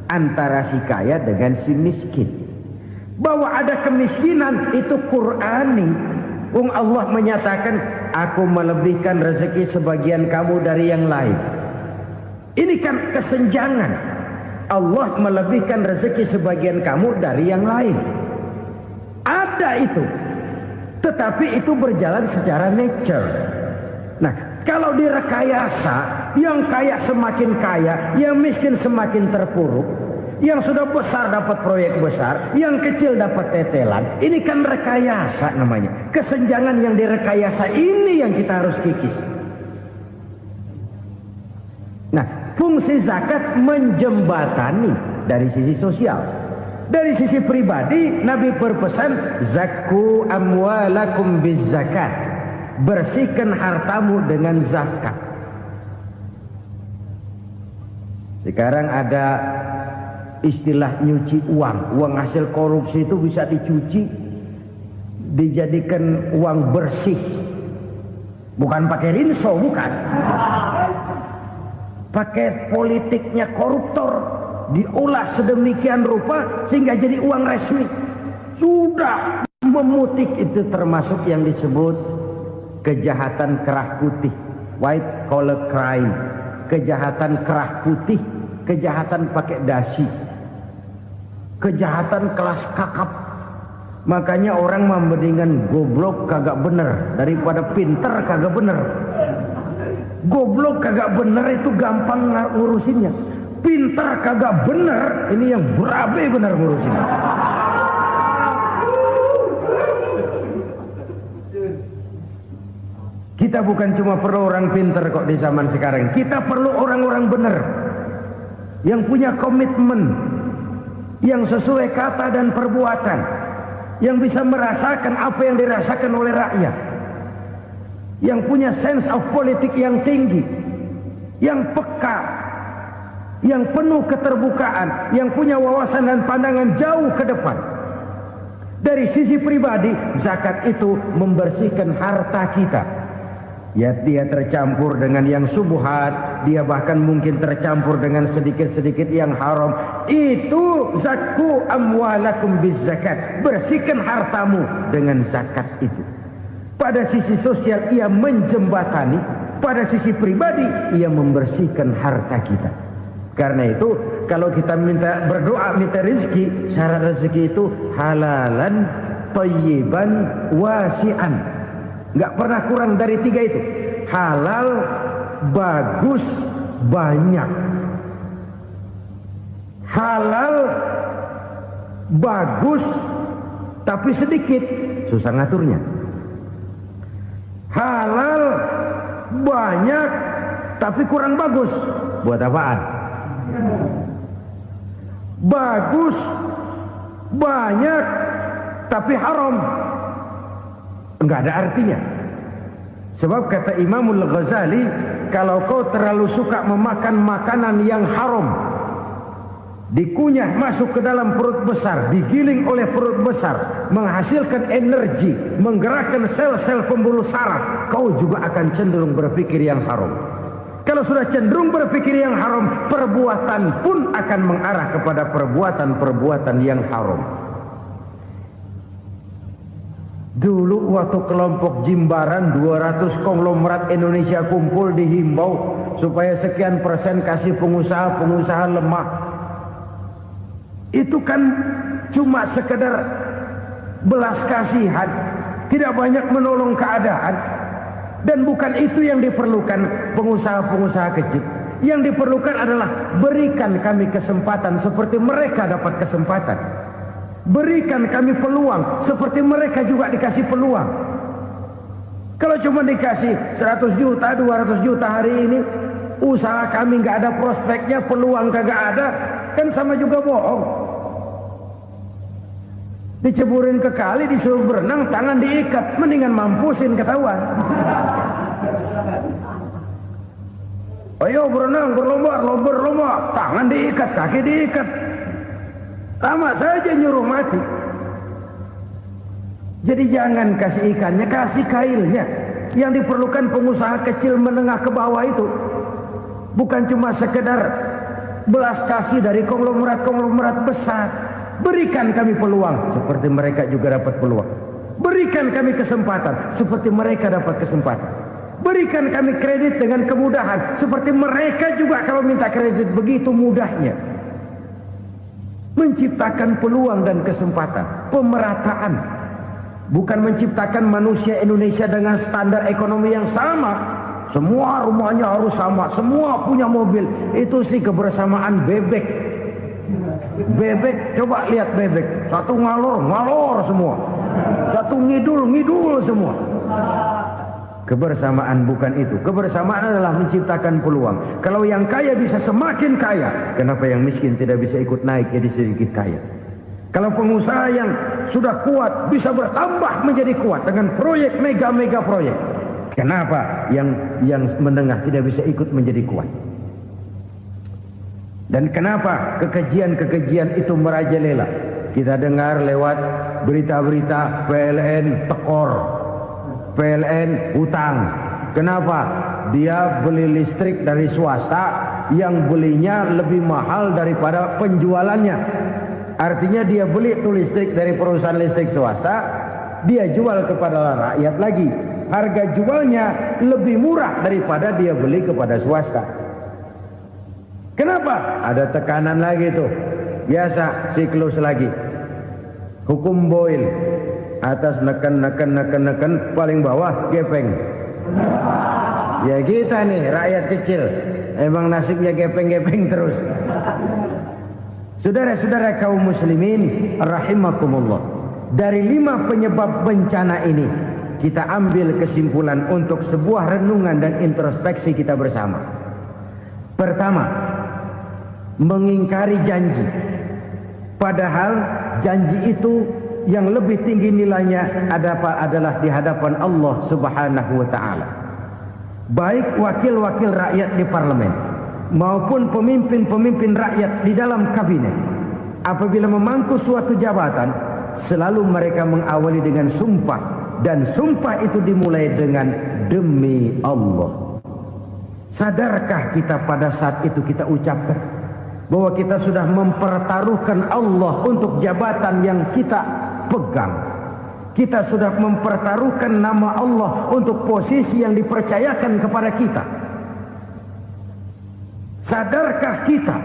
antara si kaya dengan si miskin. Bahwa ada kemiskinan itu Qur'ani. Allah menyatakan, aku melebihkan rezeki sebagian kamu dari yang lain. Ini kan kesenjangan. Allah melebihkan rezeki sebagian kamu dari yang lain. Ada itu. Tetapi itu berjalan secara nature. Nah, kalau direkayasa, yang kaya semakin kaya, yang miskin semakin terpuruk, yang sudah besar dapat proyek besar, yang kecil dapat tetelan. Ini kan rekayasa namanya. Kesenjangan yang direkayasa ini yang kita harus kikis. Nah, fungsi zakat menjembatani dari sisi sosial. Dari sisi pribadi, Nabi berpesan, zakku amwalakum biz zakat. Bersihkan hartamu dengan zakat. Sekarang ada istilah nyuci uang. Uang hasil korupsi itu bisa dicuci, dijadikan uang bersih. Bukan pakai rinso, bukan. Pakai politiknya koruptor, diolah sedemikian rupa sehingga jadi uang resmi. Sudah memutik, itu termasuk yang disebut kejahatan kerah putih, white collar crime. Kejahatan kerah putih, kejahatan pakai dasi, kejahatan kelas kakap. Makanya orang mendingan goblok kagak bener daripada pinter kagak bener. Goblok kagak bener itu gampang ngurusinnya. Pinter kagak bener, ini yang berabe bener ngurusinnya. Kita bukan cuma perlu orang pinter kok di zaman sekarang. Kita perlu orang-orang bener yang punya komitmen, yang sesuai kata dan perbuatan, yang bisa merasakan apa yang dirasakan oleh rakyat, yang punya sense of politik yang tinggi, yang peka, yang penuh keterbukaan, yang punya wawasan dan pandangan jauh ke depan. Dari sisi pribadi, zakat itu membersihkan harta kita. Ya, dia tercampur dengan yang subuhat, dia bahkan mungkin tercampur dengan sedikit-sedikit yang haram. Itu zakku amwalakum bizzakat. Bersihkan hartamu dengan zakat itu. Pada sisi sosial ia menjembatani, pada sisi pribadi ia membersihkan harta kita. Karena itu kalau kita minta berdoa minta rezeki, syarat rezeki itu halalan thayyiban wasi'an. Nggak pernah kurang dari 3 itu. Halal, bagus, banyak. Halal, bagus, tapi sedikit, susah ngaturnya. Halal, banyak, tapi kurang bagus. Buat apaan? Bagus, banyak, tapi haram. Enggak ada artinya. Sebab kata Imamul Ghazali, kalau kau terlalu suka memakan makanan yang haram, dikunyah masuk ke dalam perut besar, digiling oleh perut besar, menghasilkan energi, menggerakkan sel-sel pembuluh saraf, kau juga akan cenderung berpikir yang haram. Kalau sudah cenderung berpikir yang haram, perbuatan pun akan mengarah kepada perbuatan-perbuatan yang haram. Dulu waktu kelompok Jimbaran 200 konglomerat Indonesia kumpul, dihimbau supaya sekian persen kasih pengusaha-pengusaha lemah. Itu kan cuma sekedar belas kasihan, tidak banyak menolong keadaan. Dan bukan itu yang diperlukan pengusaha-pengusaha kecil. Yang diperlukan adalah berikan kami kesempatan seperti mereka dapat kesempatan. Berikan kami peluang seperti mereka juga dikasih peluang. Kalau cuma dikasih 100 juta, 200 juta hari ini, usaha kami nggak ada prospeknya, peluang kagak ada, kan sama juga bohong. Diceburin ke kali, disuruh berenang, tangan diikat, mendingan mampusin ketahuan. Ayo berenang, berlomba, tangan diikat, kaki diikat. Sama saja nyuruh mati. Jadi jangan kasih ikannya, kasih kailnya. Yang diperlukan pengusaha kecil menengah ke bawah itu bukan cuma sekedar belas kasih dari konglomerat-konglomerat besar. Berikan kami peluang seperti mereka juga dapat peluang. Berikan kami kesempatan seperti mereka dapat kesempatan. Berikan kami kredit dengan kemudahan seperti mereka juga kalau minta kredit begitu mudahnya. Menciptakan peluang dan kesempatan, pemerataan. Bukan menciptakan manusia Indonesia dengan standar ekonomi yang sama. Semua rumahnya harus sama, semua punya mobil. Itu sih kebersamaan bebek. Bebek, coba lihat bebek. Satu ngalor semua. Satu ngidul semua. Kebersamaan bukan itu. Kebersamaan adalah menciptakan peluang. Kalau yang kaya bisa semakin kaya, kenapa yang miskin tidak bisa ikut naik jadi sedikit kaya? Kalau pengusaha yang sudah kuat bisa bertambah menjadi kuat dengan proyek mega proyek, kenapa yang menengah tidak bisa ikut menjadi kuat? Dan kenapa kekejian itu merajalela? Kita dengar lewat berita-berita PLN tekor, PLN hutang. Kenapa? Dia beli listrik dari swasta yang belinya lebih mahal daripada penjualannya. Artinya dia beli itu listrik dari perusahaan listrik swasta, dia jual kepada rakyat lagi. Harga jualnya lebih murah daripada dia beli kepada swasta. Kenapa? Ada tekanan lagi tuh. Biasa siklus lagi. Hukum Boyle. Atas neken, paling bawah gepeng. Ya kita nih rakyat kecil, emang nasibnya gepeng terus. Saudara-saudara kaum muslimin rahimakumullah, dari 5 penyebab bencana ini kita ambil kesimpulan untuk sebuah renungan dan introspeksi kita bersama. Pertama, mengingkari janji. Padahal janji itu yang lebih tinggi nilainya adalah di hadapan Allah Subhanahu wa taala. Baik wakil-wakil rakyat di parlemen maupun pemimpin-pemimpin rakyat di dalam kabinet, apabila memangku suatu jabatan, selalu mereka mengawali dengan sumpah, dan sumpah itu dimulai dengan demi Allah. Sadarkah kita pada saat itu kita ucapkan bahwa kita sudah mempertaruhkan Allah untuk jabatan yang kita pegang? Kita sudah mempertaruhkan nama Allah untuk posisi yang dipercayakan kepada kita. Sadarkah kita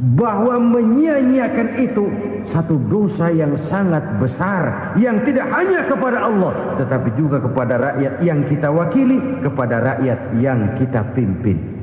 bahwa menyia-nyiakan itu satu dosa yang sangat besar, yang tidak hanya kepada Allah tetapi juga kepada rakyat yang kita wakili, kepada rakyat yang kita pimpin.